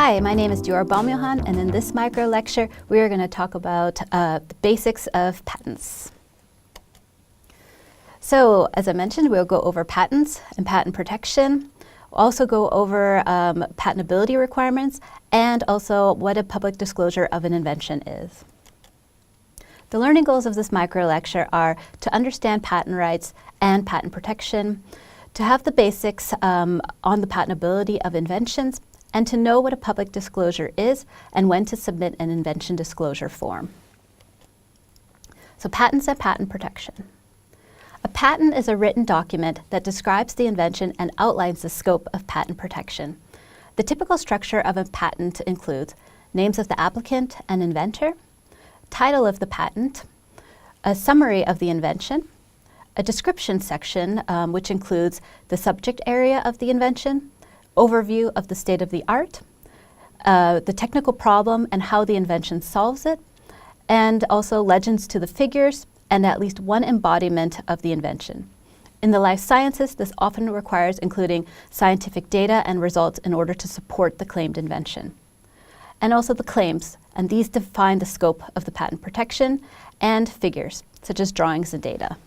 Hi, my name is Dior Baumjohann, and in this micro lecture, we are going to talk about the basics of patents. So, as I mentioned, we'll go over patents and patent protection. We'll also go over patentability requirements and also what a public disclosure of an invention is. The learning goals of this micro lecture are to understand patent rights and patent protection, to have the basics on the patentability of inventions, and to know what a public disclosure is and when to submit an invention disclosure form. So patents and patent protection. A patent is a written document that describes the invention and outlines the scope of patent protection. The typical structure of a patent includes names of the applicant and inventor, title of the patent, a summary of the invention, a description section which includes the subject area of the invention, overview of the state of the art, the technical problem and how the invention solves it, and also legends to the figures and at least one embodiment of the invention. In the life sciences, this often requires including scientific data and results in order to support the claimed invention. And also the claims, and these define the scope of the patent protection, and figures, such as drawings and data.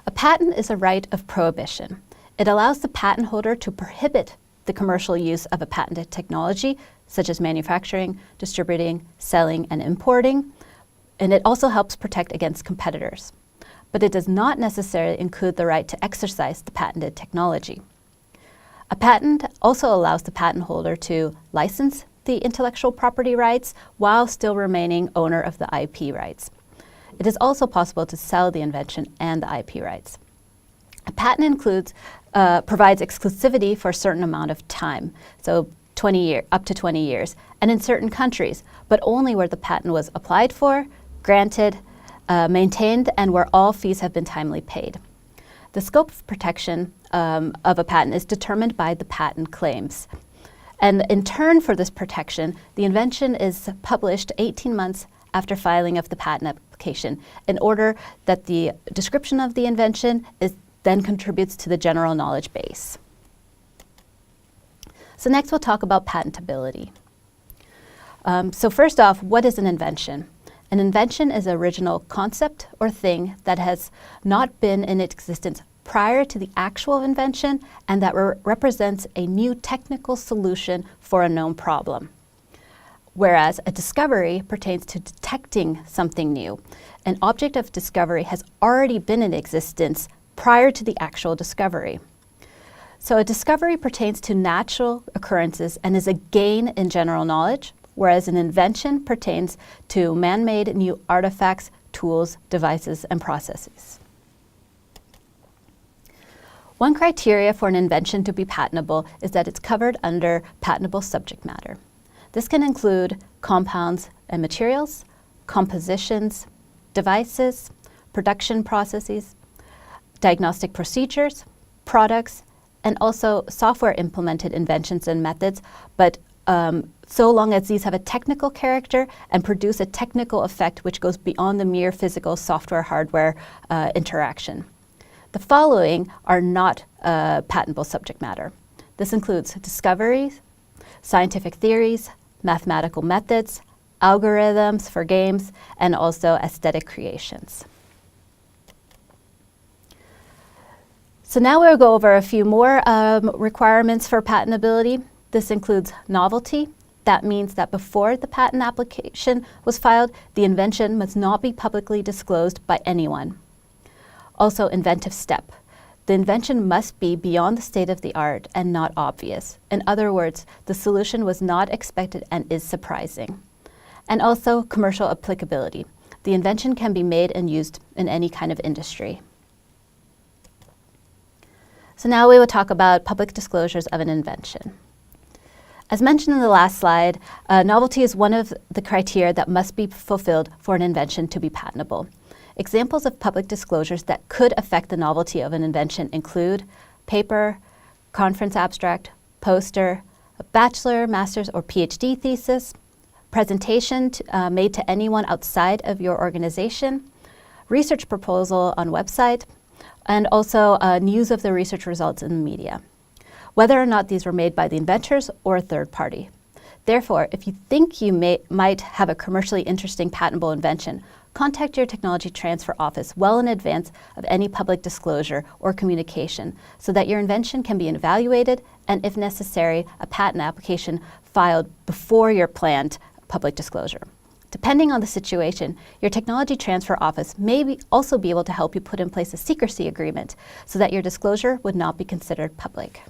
A patent is a right of prohibition. It allows the patent holder to prohibit the commercial use of a patented technology, such as manufacturing, distributing, selling, and importing, and it also helps protect against competitors. But it does not necessarily include the right to exercise the patented technology. A patent also allows the patent holder to license the intellectual property rights while still remaining owner of the IP rights. It is also possible to sell the invention and the IP rights. A patent provides exclusivity for a certain amount of time, so up to 20 years, and in certain countries, but only where the patent was applied for, granted, maintained, and where all fees have been timely paid. The scope of protection of a patent is determined by the patent claims. And in turn for this protection, the invention is published 18 months after filing of the patent application in order that the description of the invention then contributes to the general knowledge base. So next we'll talk about patentability. So first off, what is an invention? An invention is an original concept or thing that has not been in existence prior to the actual invention and that represents a new technical solution for a known problem. Whereas a discovery pertains to detecting something new. An object of discovery has already been in existence prior to the actual discovery. So a discovery pertains to natural occurrences and is a gain in general knowledge, whereas an invention pertains to man-made new artifacts, tools, devices, and processes. One criteria for an invention to be patentable is that it's covered under patentable subject matter. This can include compounds and materials, compositions, devices, production processes, diagnostic procedures, products, and also software implemented inventions and methods, but so long as these have a technical character and produce a technical effect which goes beyond the mere physical software-hardware interaction. The following are not patentable subject matter. This includes discoveries, scientific theories, mathematical methods, algorithms for games, and also aesthetic creations. So now we'll go over a few more requirements for patentability. This includes novelty. That means that before the patent application was filed, the invention must not be publicly disclosed by anyone. Also, inventive step. The invention must be beyond the state of the art and not obvious. In other words, the solution was not expected and is surprising. And also, commercial applicability. The invention can be made and used in any kind of industry. So now we will talk about public disclosures of an invention. As mentioned in the last slide, novelty is one of the criteria that must be fulfilled for an invention to be patentable. Examples of public disclosures that could affect the novelty of an invention include paper, conference abstract, poster, a bachelor, master's, or PhD thesis, presentation made to anyone outside of your organization, research proposal on website, and also news of the research results in the media. whether or not these were made by the inventors or a third party. Therefore, if you think you might have a commercially interesting patentable invention, contact your technology transfer office well in advance of any public disclosure or communication so that your invention can be evaluated and, if necessary, a patent application filed before your planned public disclosure. Depending on the situation, your technology transfer office may also be able to help you put in place a secrecy agreement so that your disclosure would not be considered public.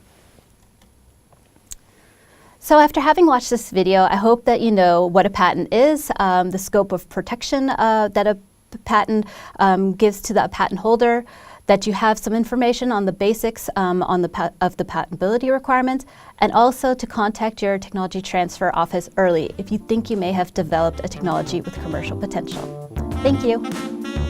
So after having watched this video, I hope that you know what a patent is, the scope of protection that a patent gives to the patent holder, that you have some information on the basics of the patentability requirements, and also to contact your technology transfer office early if you think you may have developed a technology with commercial potential. Thank you.